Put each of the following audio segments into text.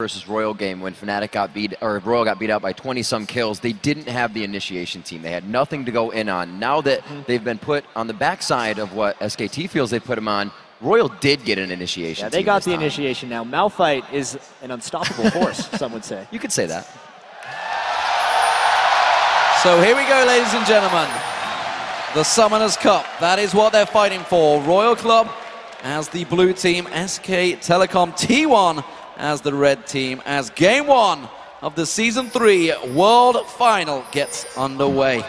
versus RYL game when Fnatic got beat, or RYL got beat out by 20-some kills. They didn't have the initiation team. They had nothing to go in on. Now that they've been put on the backside of what SKT feels they put them on, RYL did get an initiation. Yeah, they got the initiation now. Malphite is an unstoppable force, some would say. You could say that. So here we go, ladies and gentlemen. The Summoners Cup. That is what they're fighting for. RYL Club as the blue team, SK Telecom T1 as the red team, as game 1 of the Season 3 World Final gets underway.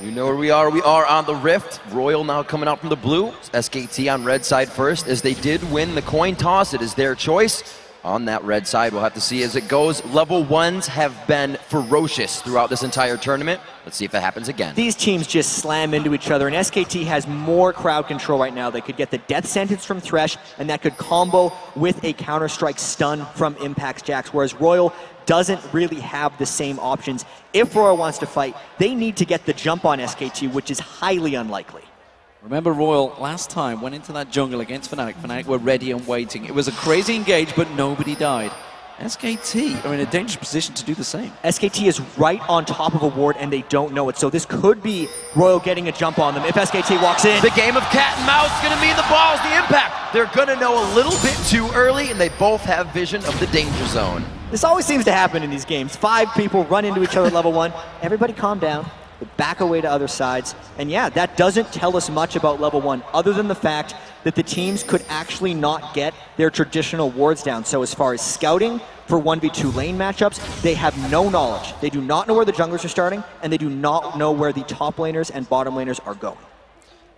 You know where we are. We are on the Rift. RYL now coming out from the blue. SKT on red side first, as they did win the coin toss. It is their choice. On that red side, we'll have to see as it goes. Level 1s have been ferocious throughout this entire tournament. Let's see if it happens again. These teams just slam into each other, and SKT has more crowd control right now. They could get the death sentence from Thresh, and that could combo with a Counter-Strike stun from Impact's Jax, whereas RYL doesn't really have the same options. If RYL wants to fight, they need to get the jump on SKT, which is highly unlikely. Remember, RYL last time went into that jungle against Fnatic. Fnatic were ready and waiting. It was a crazy engage, but nobody died. SKT are in a dangerous position to do the same. SKT is right on top of a ward, and they don't know it. So this could be RYL getting a jump on them if SKT walks in. The game of cat and mouse is going to mean the balls, the impact. They're going to know a little bit too early, and they both have vision of the danger zone. This always seems to happen in these games. 5 people run into each other at level 1. Everybody calm down. Back away to other sides. And yeah, that doesn't tell us much about level 1, other than the fact that the teams could actually not get their traditional wards down. So as far as scouting for 1v2 lane matchups, they have no knowledge. They do not know where the junglers are starting, and they do not know where the top laners and bottom laners are going.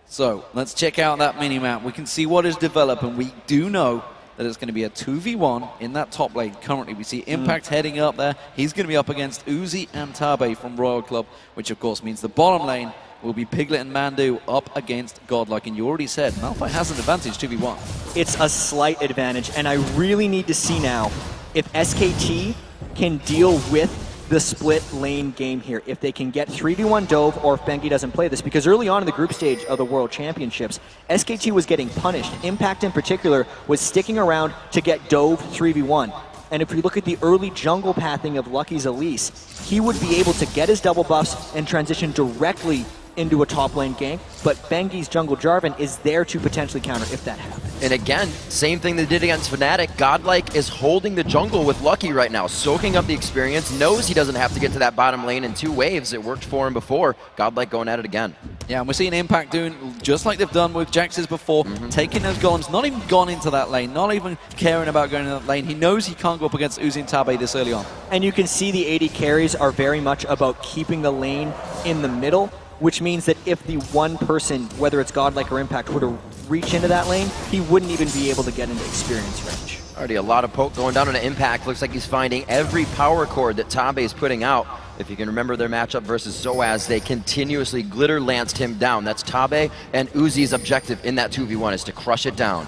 So let's check out that mini-map. We can see what is developing. We do know that it's going to be a 2v1 in that top lane. Currently, we see Impact heading up there. He's going to be up against Uzi and Tabe from RYL Club, which of course means the bottom lane will be Piglet and Mandu up against Godlike. And you already said, Malphite has an advantage 2v1. It's a slight advantage, and I really need to see now if SKT can deal with the split lane game here, if they can get 3v1 Dove, or if Bengi doesn't play this, because early on in the group stage of the World Championships, SKT was getting punished. Impact in particular was sticking around to get Dove 3v1. And if we look at the early jungle pathing of Lucky's Elise, he would be able to get his double buffs and transition directly into a top lane gank, but Bengi's jungle Jarvan is there to potentially counter if that happens. And again, same thing they did against Fnatic. Godlike is holding the jungle with Lucky right now, soaking up the experience, knows he doesn't have to get to that bottom lane in 2 waves. It worked for him before. Godlike going at it again. Yeah, and we're seeing Impact doing just like they've done with Jax's before, taking those golems, not even gone into that lane, not even caring about going into that lane. He knows he can't go up against Uzi and Tabe this early on. And you can see the AD carries are very much about keeping the lane in the middle, which means that if the one person, whether it's Godlike or Impact, were to reach into that lane, he wouldn't even be able to get into experience range. Already a lot of poke going down on an Impact. Looks like he's finding every power chord that Tabe is putting out. If you can remember their matchup versus Zoaz, they continuously glitter lanced him down. That's Tabe and Uzi's objective in that 2v1 is to crush it down.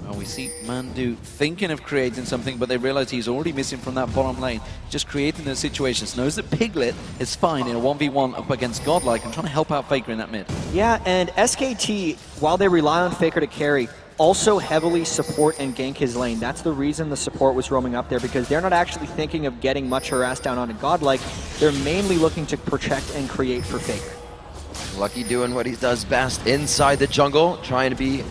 Well, we see Mandu thinking of creating something, but they realize he's already missing from that bottom lane. Just creating those situations. Knows that Piglet is fine in a 1v1 up against Godlike and trying to help out Faker in that mid. Yeah, and SKT, while they rely on Faker to carry, also heavily support and gank his lane. That's the reason the support was roaming up there, because they're not actually thinking of getting much harass down onto Godlike. They're mainly looking to protect and create for Faker. Lucky doing what he does best inside the jungle, trying to be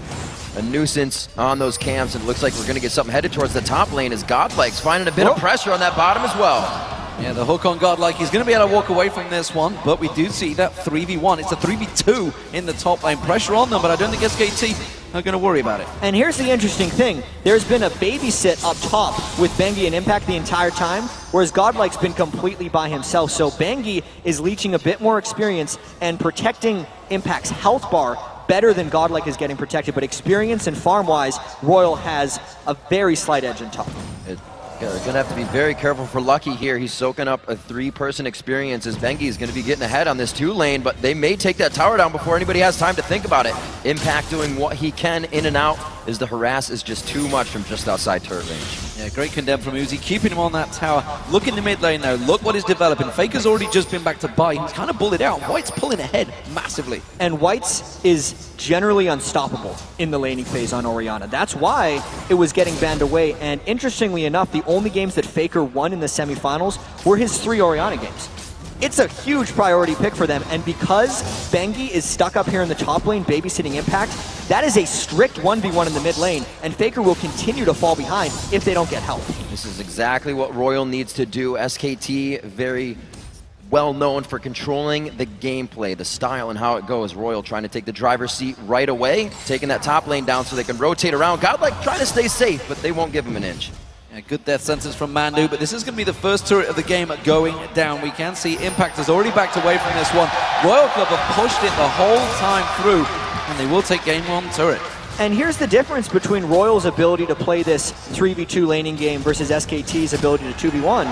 a nuisance on those camps, and it looks like we're going to get something headed towards the top lane as Godlike's finding a bit of pressure on that bottom as well. Yeah, the hook on Godlike, he's going to be able to walk away from this one, but we do see that 3v1. It's a 3v2 in the top lane. Pressure on them, but I don't think SKT are going to worry about it. And here's the interesting thing. There's been a babysit up top with Bengi and Impact the entire time, whereas Godlike's been completely by himself. So Bengi is leeching a bit more experience and protecting Impact's health bar better than Godlike is getting protected, but experience and farm-wise, RYL has a very slight edge in top. They're going to have to be very careful for Lucky here. He's soaking up a 3-person experience as Bengi is going to be getting ahead on this 2 lane, but they may take that tower down before anybody has time to think about it. Impact doing what he can in and out as the harass is just too much from just outside turret range. Yeah, great condemn from Uzi, keeping him on that tower. Look in the mid lane now, look what is developing. Faker's already just been back to buy. He's kind of bullied out. White's pulling ahead massively. And White's is generally unstoppable in the laning phase on Orianna. That's why it was getting banned away. And interestingly enough, the only games that Faker won in the semifinals were his 3 Orianna games. It's a huge priority pick for them, and because Bengi is stuck up here in the top lane babysitting Impact, that is a strict 1v1 in the mid lane, and Faker will continue to fall behind if they don't get help. This is exactly what RYL needs to do. SKT, very well known for controlling the gameplay, the style and how it goes. RYL trying to take the driver's seat right away, taking that top lane down so they can rotate around. Godlike trying to stay safe, but they won't give him an inch. Yeah, good death sentence from Mandu, but this is going to be the first turret of the game going down. We can see Impact has already backed away from this one. RYL Club have pushed it the whole time through, and they will take game 1 turret. And here's the difference between RYL's ability to play this 3v2 laning game versus SKT's ability to 2v1.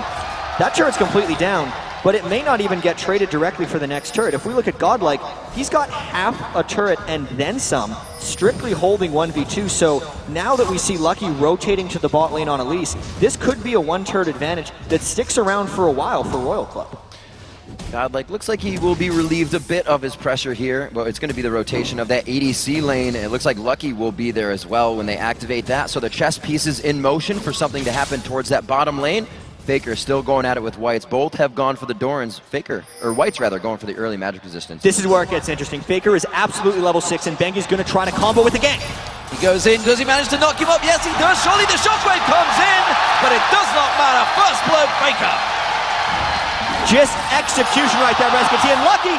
That turret's completely down, but it may not even get traded directly for the next turret. If we look at Godlike, he's got half a turret and then some, strictly holding 1v2, so now that we see Lucky rotating to the bot lane on Elise, this could be a 1-turret advantage that sticks around for a while for RYL Club. Godlike looks like he will be relieved a bit of his pressure here, but it's going to be the rotation of that ADC lane. It looks like Lucky will be there as well when they activate that, so the chess piece is in motion for something to happen towards that bottom lane. Faker still going at it with Whites. Both have gone for the Dorans. Whites rather, going for the early magic resistance. This is where it gets interesting. Faker is absolutely level 6, and Bengi's going to try to combo with the gank. He goes in. Does he manage to knock him up? Yes, he does. Surely the shockwave comes in, but it does not matter. First blood, Faker. Just execution right there, SKT. And Lucky,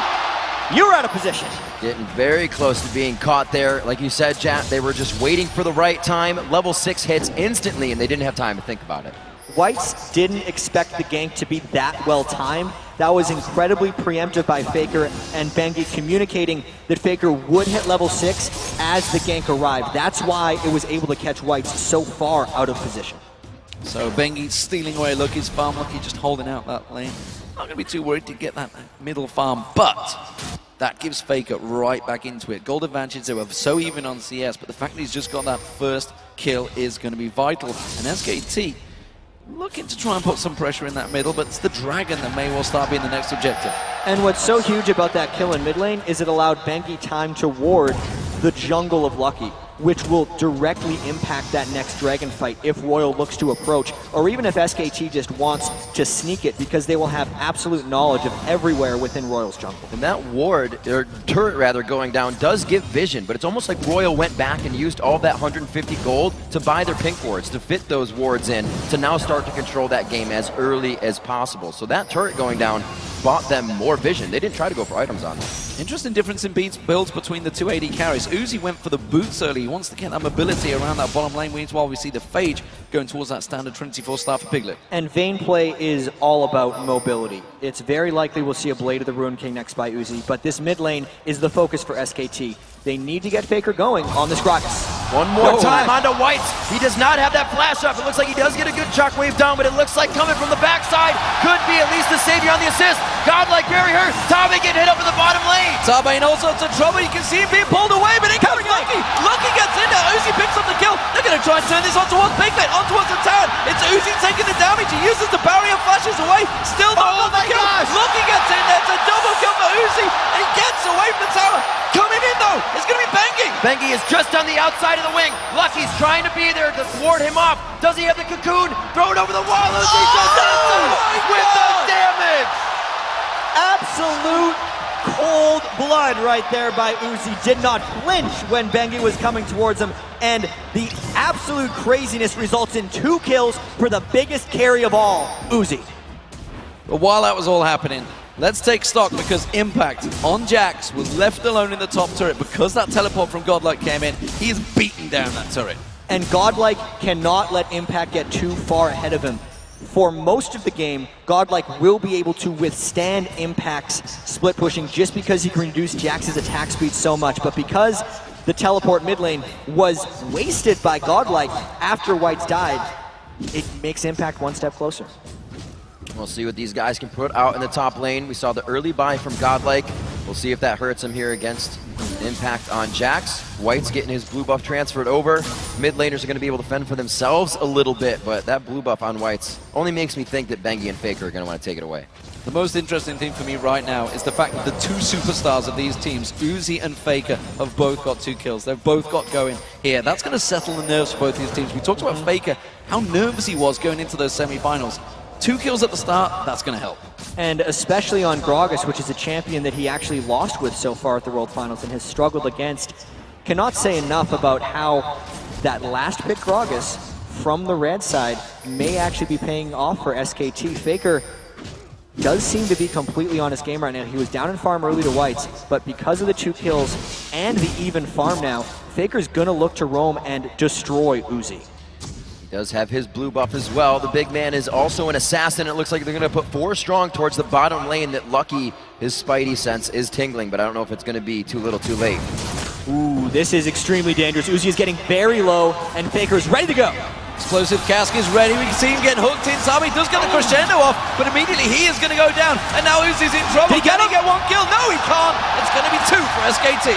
you're out of position. Getting very close to being caught there. Like you said, Jat, they were just waiting for the right time. Level 6 hits instantly, and they didn't have time to think about it. Whites didn't expect the gank to be that well timed. That was incredibly preemptive by Faker, and Bengi communicating that Faker would hit level 6 as the gank arrived. That's why it was able to catch Whites so far out of position. So Bengi stealing away Lucky's farm. Lucky just holding out that lane. Not going to be too worried to get that middle farm, but that gives Faker right back into it. Gold advantage, they were so even on CS, but the fact that he's just got that first kill is going to be vital. And SKT looking to try and put some pressure in that middle, but it's the Dragon that may well start being the next objective. And what's so huge about that kill in mid lane is it allowed Bengi time to ward the jungle of Lucky, which will directly impact that next Dragon fight if RYL looks to approach, or even if SKT just wants to sneak it, because they will have absolute knowledge of everywhere within RYL's jungle. And that ward, or turret rather, going down does give vision, but it's almost like RYL went back and used all that 150 gold to buy their pink wards, to fit those wards in, to now start to control that game as early as possible. So that turret going down bought them more vision. They didn't try to go for items on them. Interesting difference in builds between the two AD carries. Uzi went for the boots early. He wants to get that mobility around that bottom lane. Meanwhile, we see the Phage going towards that standard Trinity 4 star for Piglet. And Vayne play is all about mobility. It's very likely we'll see a Blade of the Ruined King next by Uzi, but this mid lane is the focus for SKT. They need to get Faker going on this Gragas. One more time onto Whites. He does not have that flash up. It looks like he does get a good shockwave down, but it looks like coming from the backside could be at least the savior on the assist. Godlike very hurt. Tabe getting hit up in the bottom lane. Tabe in all sorts of trouble. You can see him being pulled away, but it comes Lucky. Lucky gets in there. Uzi picks up the kill. They're going to try and turn this on towards Piglet, on towards the tower. It's Uzi taking the damage. He uses the barrier, flashes away. Still not the kill. Lucky gets in there. It's a double kill for Uzi. He gets away from the tower. Coming in though, it's going to be Bengi. Bengi is just on the outside of the wing. Lucky's trying to be there to thwart him off. Does he have the cocoon? Throw it over the wall. Uzi just hits him with the damage. Absolute cold blood right there by Uzi. Did not flinch when Bengi was coming towards him, and the absolute craziness results in 2 kills for the biggest carry of all, Uzi. But while that was all happening, let's take stock, because Impact on Jax was left alone in the top turret. Because that teleport from Godlike came in, he is beating down that turret. And Godlike cannot let Impact get too far ahead of him. For most of the game, Godlike will be able to withstand Impact's split pushing just because he can reduce Jax's attack speed so much. But because the teleport mid lane was wasted by Godlike after Whites died, it makes Impact one step closer. We'll see what these guys can put out in the top lane. We saw the early buy from Godlike. We'll see if that hurts him here against Impact on Jax. White's getting his blue buff transferred over. Mid laners are going to be able to fend for themselves a little bit, but that blue buff on White's only makes me think that Bengi and Faker are going to want to take it away. The most interesting thing for me right now is the fact that the two superstars of these teams, Uzi and Faker, have both got 2 kills. They've both got going here. That's going to settle the nerves for both these teams. We talked about Faker, how nervous he was going into those semifinals. 2 kills at the start, that's going to help. And especially on Gragas, which is a champion that he actually lost with so far at the World Finals and has struggled against. Cannot say enough about how that last pick Gragas from the red side may actually be paying off for SKT. Faker does seem to be completely on his game right now. He was down in farm early to Whites, but because of the 2 kills and the even farm now, Faker's going to look to roam and destroy Uzi. He does have his blue buff as well. The big man is also an assassin. It looks like they're going to put 4 strong towards the bottom lane. That Lucky, his spidey sense is tingling, but I don't know if it's going to be too little too late. Ooh, this is extremely dangerous. Uzi is getting very low, and Faker is ready to go. Explosive cask is ready. We can see him getting hooked in. Sami does get the crescendo off, but immediately he is going to go down. And now Uzi's in trouble. Can he get 1 kill? No, he can't. It's going to be 2 for SKT.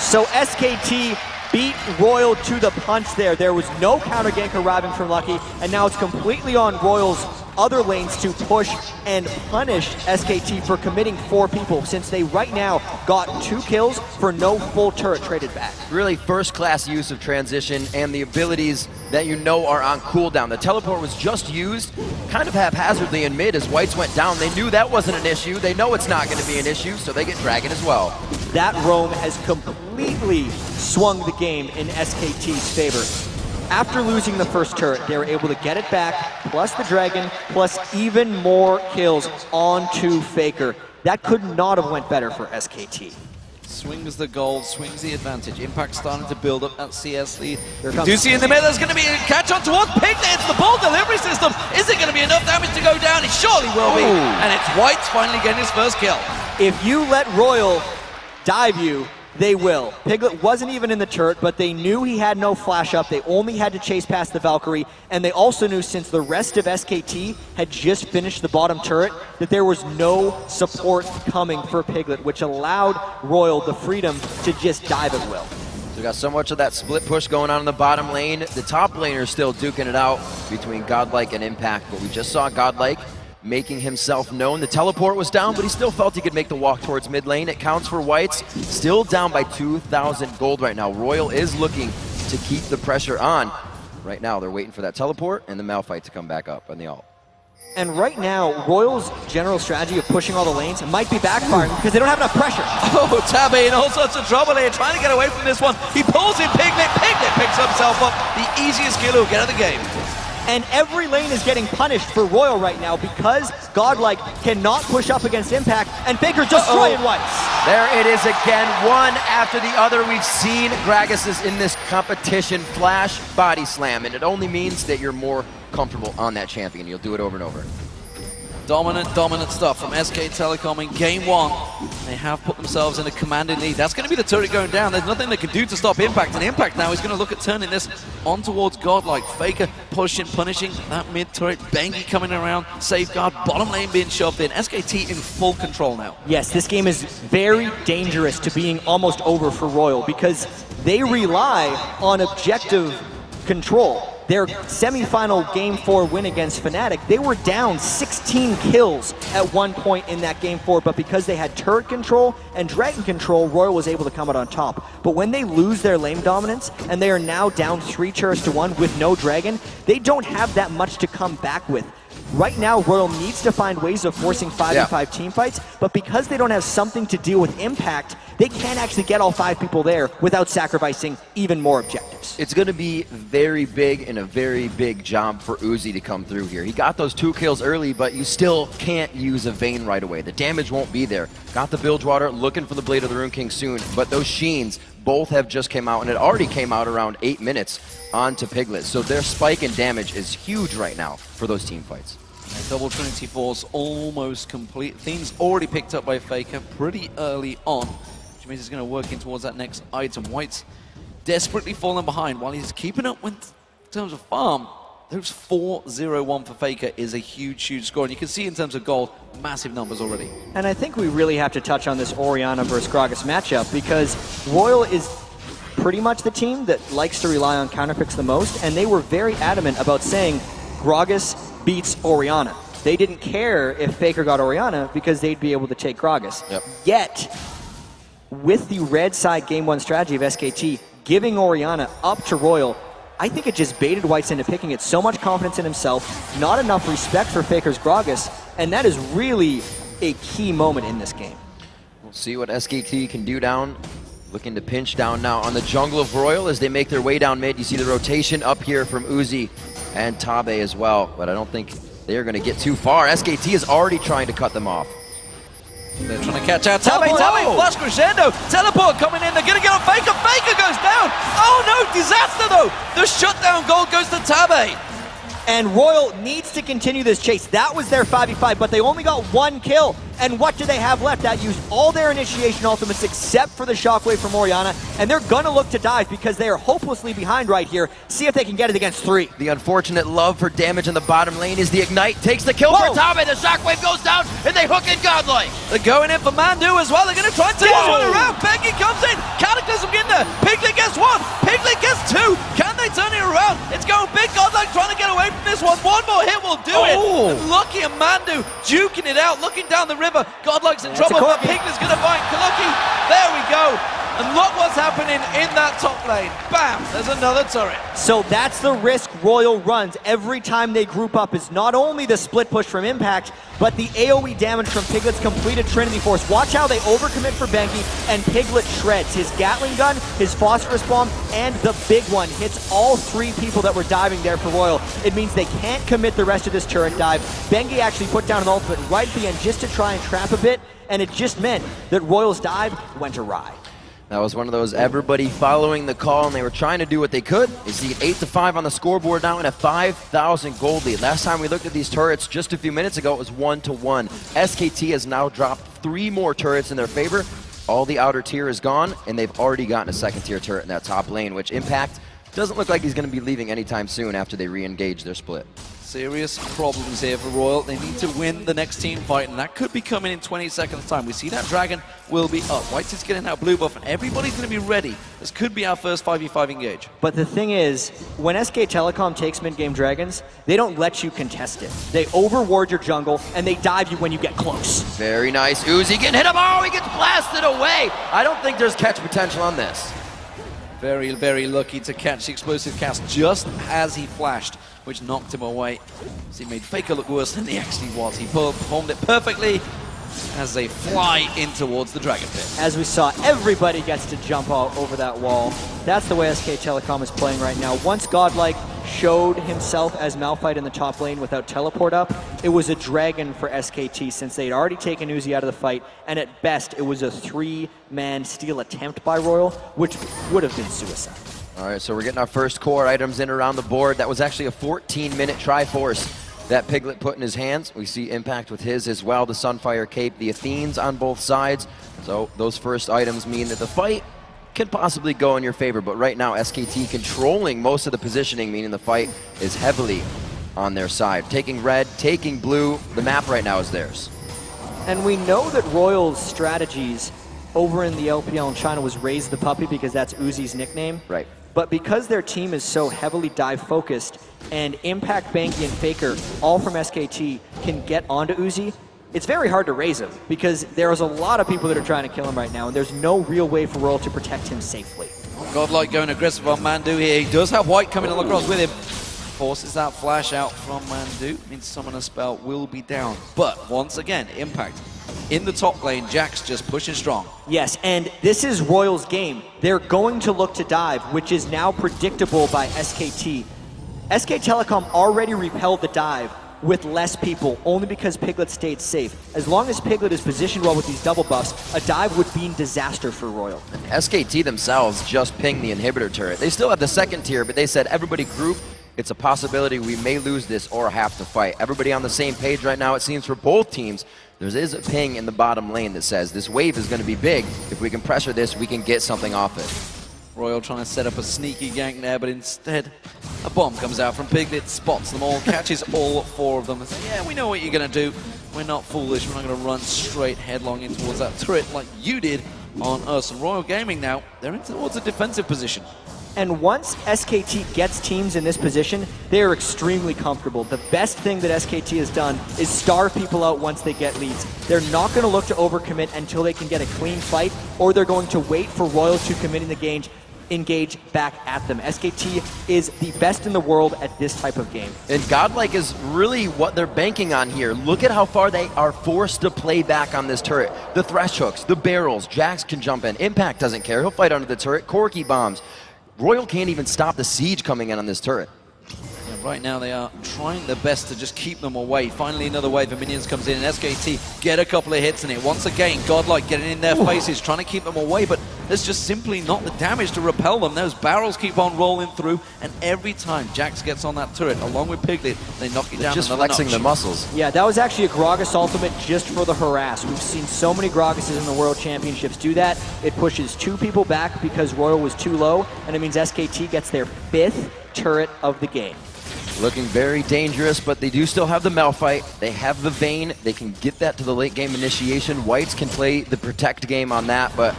So SKT beat RYL to the punch there. There was no counter gank arriving from Lucky, and now it's completely on RYL's other lanes to push and punish SKT for committing 4 people, since they right now got 2 kills for no full turret traded back. Really first-class use of transition and the abilities that you know are on cooldown. The teleport was just used kind of haphazardly in mid as Whites went down. They knew that wasn't an issue. They know it's not going to be an issue, so they get Dragon as well. That roam has completely swung the game in SKT's favor. After losing the first turret, they were able to get it back, plus the Dragon, plus even more kills onto Faker. That could not have went better for SKT. Swings the gold, swings the advantage. Impact starting to build up that CS lead. Do see in the middle, there's going to be a catch on towards Piglet. It's the ball delivery system. Is it going to be enough damage to go down? It surely will be. And it's White's finally getting his first kill. If you let RYL dive you, they will. Piglet wasn't even in the turret, but they knew he had no flash up. They only had to chase past the Valkyrie, and they also knew, since the rest of SKT had just finished the bottom turret, that there was no support coming for Piglet, which allowed RYL the freedom to just dive at will. So we got so much of that split push going on in the bottom lane. The top laner is still duking it out between Godlike and Impact, but we just saw Godlike making himself known. The teleport was down, but he still felt he could make the walk towards mid lane. It counts for Whites. Still down by 2,000 gold right now. RYL is looking to keep the pressure on. Right now, they're waiting for that teleport and the Malphite to come back up on the ult. And right now, RYL's general strategy of pushing all the lanes might be backfiring because they don't have enough pressure. Oh, Tabby in all sorts of trouble here, trying to get away from this one. He pulls in Piglet. Piglet picks himself up. The easiest kill he'll get out of the game. And every lane is getting punished for RYL right now because Godlike cannot push up against Impact, and Faker's destroying Whites. There it is again, one after the other. We've seen Gragas in this competition flash body slam, and it only means that you're more comfortable on that champion. You'll do it over and over. Dominant stuff from SK Telecom in game 1. They have put themselves in a commanding lead. That's going to be the turret going down. There's nothing they can do to stop Impact, and Impact now is going to look at turning this on towards Godlike. Faker pushing, punishing that mid turret. Bengi coming around, safeguard, bottom lane being shoved in. SKT in full control now. Yes, this game is very dangerous to being almost over for RYL because they rely on objective control. Their semi-final Game 4 win against Fnatic, they were down 16 kills at one point in that Game 4, but because they had turret control and dragon control, RYL was able to come out on top. But when they lose their lane dominance, and they are now down 3 turrets to 1 with no dragon, they don't have that much to come back with. Right now, RYL needs to find ways of forcing 5v5 team fights, but because they don't have something to deal with Impact, they can't actually get all 5 people there without sacrificing even more objectives. It's going to be very big and a very big job for Uzi to come through here. He got those 2 kills early, but you still can't use a Vayne right away. The damage won't be there. Got the Bilgewater, looking for the Blade of the Rune King soon, but those Sheens both have just came out, and it already came out around 8 minutes onto Piglet. So their spike in damage is huge right now for those team fights. Double Trinity Force almost complete. Theme's already picked up by Faker pretty early on, which means he's going to work in towards that next item. White's desperately fallen behind while he's keeping up with in terms of farm. Those 4-0-1 for Faker is a huge, huge score. And you can see in terms of gold, massive numbers already. And I think we really have to touch on this Orianna versus Gragas matchup because RYL is pretty much the team that likes to rely on counterpicks the most, and they were very adamant about saying Gragas beats Orianna. They didn't care if Faker got Orianna because they'd be able to take Gragas. Yep. Yet, with the red side game 1 strategy of SKT, giving Orianna up to RYL, I think it just baited Whites into picking it. So much confidence in himself, not enough respect for Faker's Gragas, and that is really a key moment in this game. We'll see what SKT can do down. Looking to pinch down now on the jungle of RYL as they make their way down mid. You see the rotation up here from Uzi and Tabe as well, but I don't think they're going to get too far. SKT is already trying to cut them off. They're trying to catch out Tabe. Tabe, flash crescendo. Teleport coming in. They're going to get on Faker. Faker goes down. Oh no, disaster though. The shutdown goal goes to Tabe. And RYL needs to continue this chase. That was their 5v5, but they only got 1 kill. And what do they have left? That used all their initiation ultimates except for the shockwave from Orianna. And they're going to look to dive because they are hopelessly behind right here. See if they can get it against 3. The unfortunate love for damage in the bottom lane is the Ignite. Takes the kill for Tabe. The shockwave goes down, and they hook in Godlike. They're going in for Mandu as well. They're going to try and turn this one around. Bengi comes in. Cataclysm in there. Piglet gets 1. Piglet gets 2. Can they turn it around? It's going big. Godlike trying to get away from this one. One more hit will do it. Lucky and Mandu duking it out, looking down the river. Godlike's in trouble, but Piglet's going to find Kaluki. There we go. And look what's happening in that top lane. Bam, there's another turret. So that's the risk RYL runs every time they group up, is not only the split push from Impact, but the AoE damage from Piglet's completed Trinity Force. Watch how they overcommit for Bengi, and Piglet shreds. His Gatling gun, his Phosphorus Bomb, and the big one hits all 3 people that were diving there for RYL. It means they can't commit the rest of this turret dive. Bengi actually put down an ultimate right at the end just to try and trap a bit, and it just meant that RYL's dive went awry. That was one of those everybody following the call, and they were trying to do what they could. You see an 8-5 on the scoreboard now and a 5,000 gold lead. Last time we looked at these turrets just a few minutes ago, it was 1-1. SKT has now dropped 3 more turrets in their favor. All the outer tier is gone, and they've already gotten a 2nd tier turret in that top lane, which Impact doesn't look like he's going to be leaving anytime soon after they re-engage their split. Serious problems here for RYL. They need to win the next team fight, and that could be coming in 20 seconds time. We see that dragon will be up. White's is getting that blue buff, and everybody's going to be ready. This could be our first 5v5 engage. But the thing is, when SK Telecom takes mid-game dragons, they don't let you contest it. They overward your jungle, and they dive you when you get close. Very nice. Uzi getting hit up. Oh, he gets blasted away. I don't think there's catch potential on this. Very, very lucky to catch the explosive cast just as he flashed, which knocked him away. So he made Faker look worse than he actually was. He performed it perfectly as they fly in towards the Dragon Pit. As we saw, everybody gets to jump out over that wall. That's the way SK Telecom is playing right now. Once Godlike showed himself as Malphite in the top lane without teleport up, it was a dragon for SKT since they'd already taken Uzi out of the fight, and at best, it was a 3-man steal attempt by RYL, which would have been suicide. All right, so we're getting our first core items in around the board. That was actually a 14-minute Triforce that Piglet put in his hands. We see Impact with his as well, the Sunfire Cape, the Athenes on both sides. So those first items mean that the fight can possibly go in your favor, but right now SKT controlling most of the positioning, meaning the fight is heavily on their side. Taking red, taking blue, the map right now is theirs. And we know that RYL's strategies over in the LPL in China was Raise the Puppy because that's Uzi's nickname. Right. But because their team is so heavily dive focused and Impact, Bengi, and Faker, all from SKT, can get onto Uzi, it's very hard to raise him because there's a lot of people that are trying to kill him right now, and there's no real way for RYL to protect him safely. Godlike going aggressive on Mandu here. He does have White coming across with him. Forces that flash out from Mandu. Means Summoner Spell will be down. But once again, Impact in the top lane. Jack's just pushing strong. Yes, and this is RYL's game. They're going to look to dive, which is now predictable by SKT. SK Telecom already repelled the dive with less people, only because Piglet stayed safe. As long as Piglet is positioned well with these double buffs, a dive would be a disaster for RYL. SKT themselves just pinged the inhibitor turret. They still have the 2nd tier, but they said everybody group. It's a possibility we may lose this or have to fight. Everybody on the same page right now, it seems, for both teams. There is a ping in the bottom lane that says this wave is going to be big. If we can pressure this, we can get something off it. Royal trying to set up a sneaky gank there, but instead a bomb comes out from Piglet, spots them all, catches all 4 of them, and says, yeah, we know what you're going to do. We're not foolish. We're not going to run straight headlong in towards that turret like you did on us. And Royal Gaming now, they're in towards a defensive position. And once SKT gets teams in this position, they are extremely comfortable. The best thing that SKT has done is starve people out once they get leads. They're not going to look to overcommit until they can get a clean fight, or they're going to wait for Royal to commit in the game, engage back at them. SKT is the best in the world at this type of game. And Godlike is really what they're banking on here. Look at how far they are forced to play back on this turret. The thresh hooks, the barrels, Jax can jump in. Impact doesn't care, he'll fight under the turret. Corky bombs. Royal can't even stop the siege coming in on this turret. Yeah, right now they are trying their best to just keep them away. Finally another wave of minions comes in, and SKT get a couple of hits in it. Once again, Godlike getting in their faces, trying to keep them away, but there's just simply not the damage to repel them. Those barrels keep on rolling through, and every time Jax gets on that turret, along with Piglet, they knock you down just another flexing notch. the muscles. Yeah, that was actually a Gragas ultimate just for the harass. We've seen so many Gragases in the World Championships do that. It pushes 2 people back because Royal was too low, and it means SKT gets their 5th turret of the game. Looking very dangerous, but they do still have the Malphite. They have the Vayne. They can get that to the late game initiation. Whites can play the protect game on that, but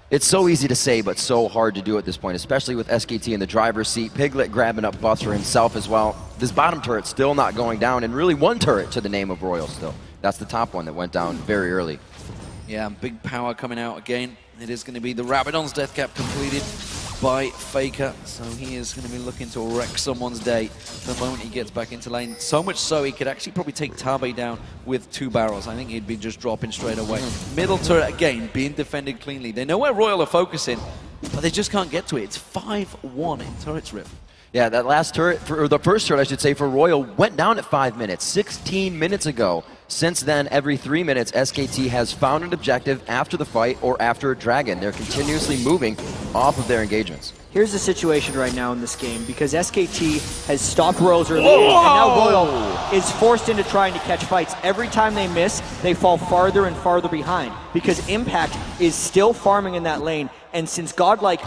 it's so easy to say, but so hard to do at this point, especially with SKT in the driver's seat. Piglet grabbing up buffs for himself as well. This bottom turret still not going down, and really 1 turret to the name of Royal still. That's the top one that went down very early. Yeah, big power coming out again. It is going to be the Rabadon's death cap completed by Faker, so he is going to be looking to wreck someone's day the moment he gets back into lane. So much so he could actually probably take Tabe down with 2 barrels. I think he'd be just dropping straight away. Middle turret again being defended cleanly. They know where Royal are focusing, but they just can't get to it. It's 5-1 in turrets rip. Yeah, that last turret, or the first turret I should say, for Royal went down at 5 minutes, 16 minutes ago. Since then, every 3 minutes, SKT has found an objective after the fight or after a dragon. They're continuously moving off of their engagements. Here's the situation right now in this game, because SKT has stopped Royals early, and now Royal is forced into trying to catch fights. Every time they miss, they fall farther and farther behind, because Impact is still farming in that lane, and since Godlike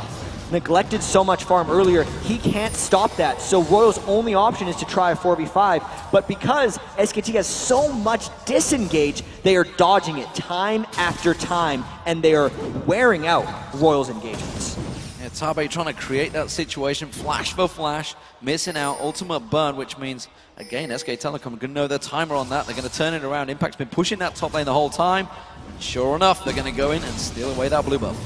neglected so much farm earlier, he can't stop that. So Royal's only option is to try a 4v5, but because SKT has so much disengage, they are dodging it time after time, and they are wearing out Royal's engagements. Yeah, Tabe trying to create that situation, flash for flash, missing out, ultimate burn, which means, again, SK Telecom are going to know their timer on that. They're going to turn it around. Impact's been pushing that top lane the whole time. And sure enough, they're going to go in and steal away that blue buff.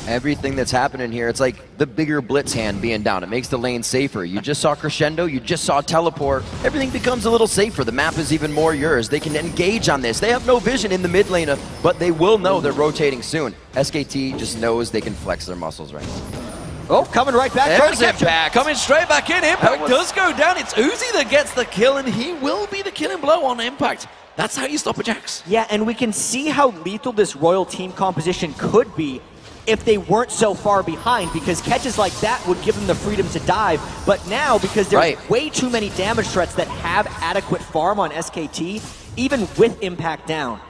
Everything that's happening here, it's like the bigger blitz hand being down. It makes the lane safer. You just saw Crescendo, you just saw Teleport. Everything becomes a little safer. The map is even more yours. They can engage on this. They have no vision in the mid lane, but they will know they're rotating soon. SKT just knows they can flex their muscles right now. Oh, coming right back. There's Impact. Coming straight back in. Impact does go down. It's Uzi that gets the kill, and he will be the killing blow on Impact. That's how you stop a Jax. Yeah, and we can see how lethal this Royal team composition could be if they weren't so far behind, because catches like that would give them the freedom to dive. But now, because there's way too many damage threats that have adequate farm on SKT, even with Impact down,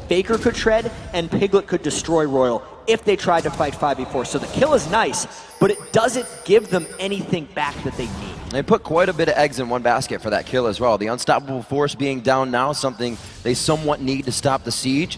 Faker could shred and Piglet could destroy Royal if they tried to fight 5v4. So the kill is nice, but it doesn't give them anything back that they need. They put quite a bit of eggs in one basket for that kill as well. The unstoppable force being down now, something they somewhat need to stop the siege.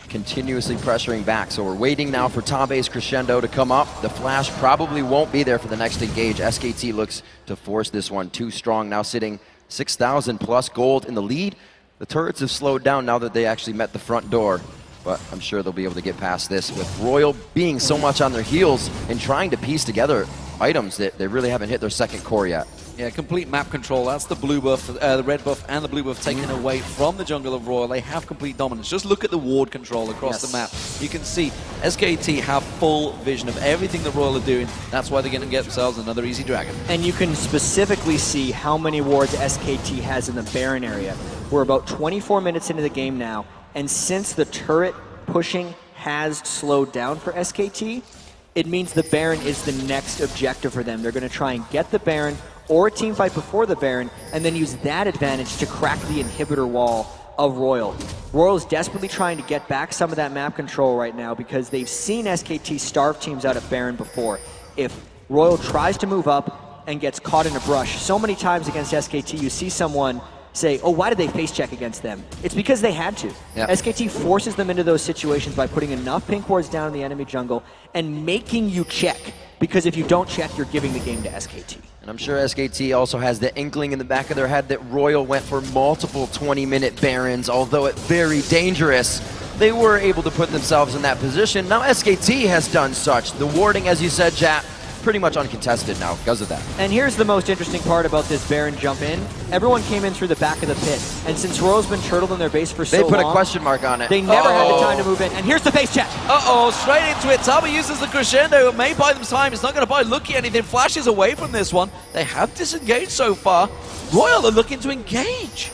Continuously pressuring back. So we're waiting now for Tabe's Crescendo to come up. The flash probably won't be there for the next engage. SKT looks to force this one too strong, now sitting 6,000 plus gold in the lead. The turrets have slowed down now that they actually met the front door, but I'm sure they'll be able to get past this with Royal being so much on their heels and trying to piece together items that they really haven't hit their second core yet. Yeah, complete map control. That's the blue buff, the red buff and the blue buff taken away from the jungle of Royal. They have complete dominance. Just look at the ward control across the map. You can see SKT have full vision of everything that Royal are doing. That's why they're going to get themselves another easy dragon. And you can specifically see how many wards SKT has in the Baron area. We're about 24 minutes into the game now, and since the turret pushing has slowed down for SKT, it means the Baron is the next objective for them. They're going to try and get the Baron or a team fight before the Baron, and then use that advantage to crack the inhibitor wall of Royal. Royal's desperately trying to get back some of that map control right now because they've seen SKT starve teams out at Baron before. if Royal tries to move up and gets caught in a brush. So many times against SKT, you see someone say, oh, why did they face check against them? It's because they had to. Yep. SKT forces them into those situations by putting enough pink wards down in the enemy jungle and making you check. Because if you don't check, you're giving the game to SKT. And I'm sure SKT also has the inkling in the back of their head that Royal went for multiple 20-minute Barons, although it's very dangerous. They were able to put themselves in that position. Now SKT has done such. The warding, as you said, Jap, pretty much uncontested now because of that. And here's the most interesting part about this Baron jump in. Everyone came in through the back of the pit. And since Royal's been turtled in their base for so long, they put a question mark on it. They never had the time to move in. And here's the face check. Uh-oh, straight into it. Taba uses the crescendo. It may buy them time. It's not going to buy Lucky anything. Flashes away from this one. They have disengaged so far. Royal are looking to engage.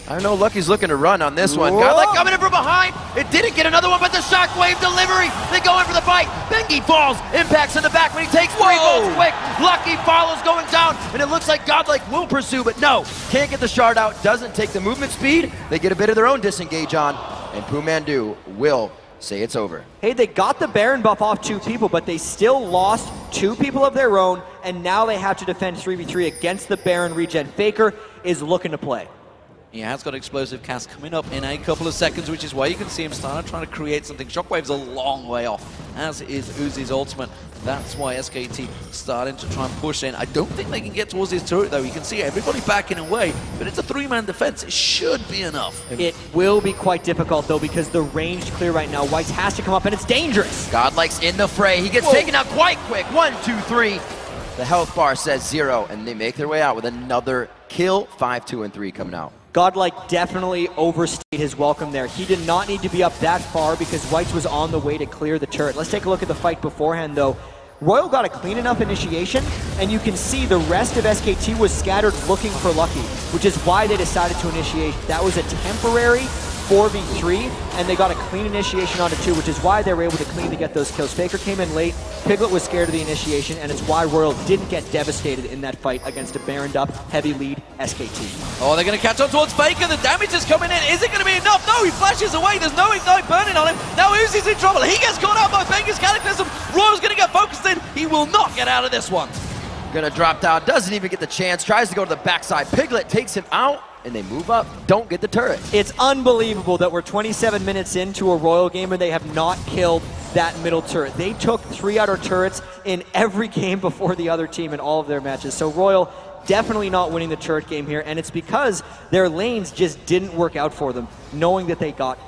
I don't know, Lucky's looking to run on this one. Godlike coming in from behind. It didn't get another one, but the shockwave delivery. They go in for the fight. Bengi falls. Impacts in the back when he takes 3 volts quick. Lucky follows going down, and it looks like Godlike will pursue, but no. Can't get the shard out. Doesn't take the movement speed. They get a bit of their own disengage on, and Pumandu will say it's over. Hey, they got the Baron buff off 2 people, but they still lost 2 people of their own, and now they have to defend 3v3 against the Baron regen. Faker is looking to play. He has got explosive cast coming up in a couple of seconds, which is why you can see him starting trying to create something. Shockwave's a long way off, as is Uzi's ultimate. That's why SKT starting to try and push in. I don't think they can get towards his turret, though. You can see everybody backing away, but it's a 3-man defense. It should be enough. It will be quite difficult, though, because the range clear right now. White has to come up, and it's dangerous. Godlike's in the fray. He gets taken out quite quick. 1, 2, 3. The health bar says 0, and they make their way out with another kill. 5, 2, and 3 coming out. Godlike definitely overstayed his welcome there. He did not need to be up that far because Whites was on the way to clear the turret. Let's take a look at the fight beforehand, though. Royal got a clean enough initiation, and you can see the rest of SKT was scattered looking for Lucky, which is why they decided to initiate. That was a temporary 4v3, and they got a clean initiation onto 2, which is why they were able to clean to get those kills. Faker came in late, Piglet was scared of the initiation, and it's why Royal didn't get devastated in that fight against a Baroned up, heavy lead SKT. Oh, they're going to catch on towards Faker. The damage is coming in. Is it going to be enough? No, he flashes away. There's no Ignite burning on him. Now Uzi's in trouble. He gets caught out by Bengi's Cataclysm. Royal's going to get focused in. He will not get out of this one. Gonna drop down, doesn't even get the chance, tries to go to the backside. Piglet takes him out, and they move up, don't get the turret. It's unbelievable that we're 27 minutes into a Royal game and they have not killed that middle turret. They took 3 outer turrets in every game before the other team in all of their matches. So Royal definitely not winning the turret game here, and it's because their lanes just didn't work out for them, knowing that they got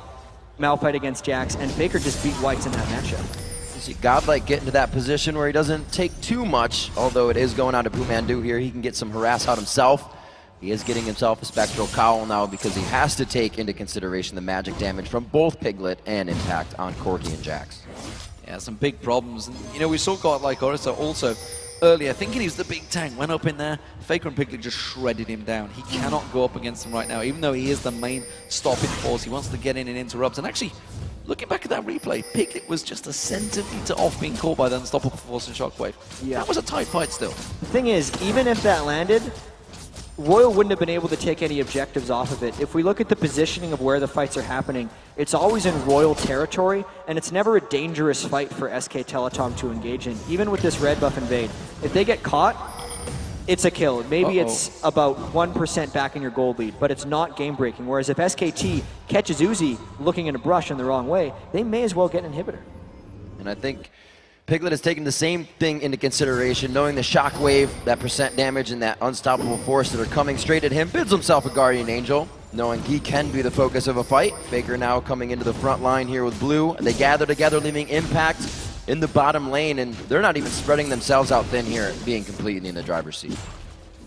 Malphite against Jax, and Faker just beat Whites in that matchup. You see Godlike get into that position where he doesn't take too much, although it is going on to Pumandu here. He can get some harass out himself. He is getting himself a Spectral Cowl now because he has to take into consideration the magic damage from both Piglet and Impact on Corki and Jax. Yeah, some big problems. And, you know, we saw Godlike Orisa also earlier, thinking he was the big tank, went up in there. Faker and Piglet just shredded him down. He cannot go up against him right now, even though he is the main stopping force. He wants to get in and interrupt. And actually, looking back at that replay, Piglet was just a centimeter off being caught by the unstoppable force and Shockwave. Yeah. That was a tight fight still. The thing is, even if that landed, Royal wouldn't have been able to take any objectives off of it. If we look at the positioning of where the fights are happening, it's always in Royal territory, and it's never a dangerous fight for SK Telecom to engage in, even with this red buff invade. If they get caught, it's a kill. Maybe it's about 1% back in your gold lead, but it's not game-breaking. Whereas if SKT catches Uzi looking in a brush in the wrong way, they may as well get an inhibitor. And I think Piglet has taken the same thing into consideration, knowing the shockwave, that percent damage, and that unstoppable force that are coming straight at him, builds himself a Guardian Angel, knowing he can be the focus of a fight. Faker now coming into the front line here with Blue, and they gather together, leaving Impact in the bottom lane, and they're not even spreading themselves out thin here, being completely in the driver's seat.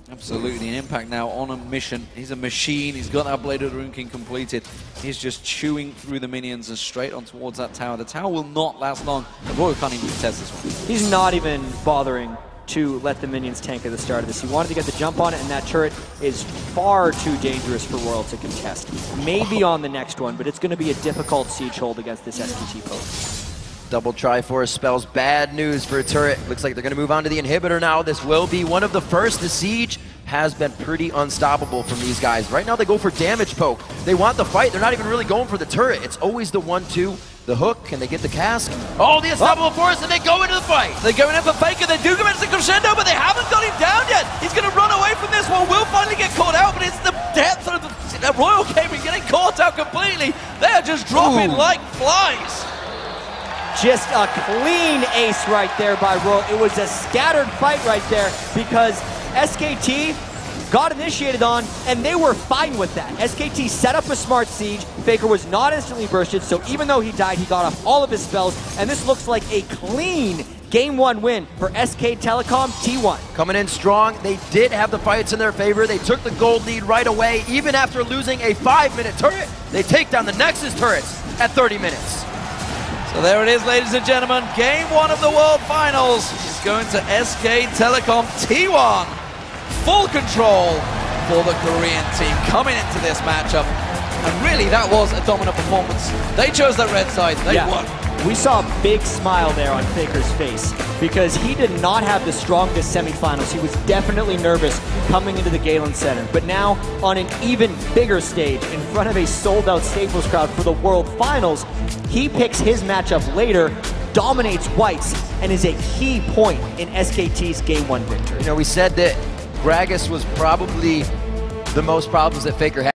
Absolutely, an Impact now on a mission. He's a machine. He's got that Blade of the Rune King completed. He's just chewing through the minions and straight on towards that tower. The tower will not last long. The Royal can't even contest this one. He's not even bothering to let the minions tank at the start of this. He wanted to get the jump on it, and that turret is far too dangerous for Royal to contest. Maybe on the next one, but it's going to be a difficult siege hold against this SKT post. Double Triforce spells bad news for a turret. Looks like they're going to move on to the inhibitor now. This will be one of the first. The siege has been pretty unstoppable from these guys. Right now they go for damage poke. They want the fight. They're not even really going for the turret. It's always the 1-2. the hook? Can they get the cask? Oh, the unstoppable force, and they go into the fight. They're going in for Faker. They do go into the crescendo, but they haven't got him down yet. He's going to run away from this one. Will finally get caught out, but it's the depth of the Royal Gaming getting caught out completely. They're just dropping like flies. Just a clean ace right there by Royal. It was a scattered fight right there because SKT got initiated on, and they were fine with that. SKT set up a smart siege. Faker was not instantly bursted, so even though he died, he got off all of his spells, and this looks like a clean Game 1 win for SK Telecom T1. Coming in strong, they did have the fights in their favor. They took the gold lead right away. Even after losing a 5-minute turret, they take down the Nexus turrets at 30 minutes. So there it is, ladies and gentlemen. Game 1 of the World Finals is going to SK Telecom T1. Full control for the Korean team coming into this matchup. And really, that was a dominant performance. They chose that red side. They won. We saw a big smile there on Faker's face because he did not have the strongest semifinals. He was definitely nervous coming into the Galen Center. But now, on an even bigger stage, in front of a sold-out Staples crowd for the World Finals, he picks his matchup later, dominates Whites, and is a key point in SKT's Game 1 victory. You know, we said that Gragas was probably the most problems that Faker had.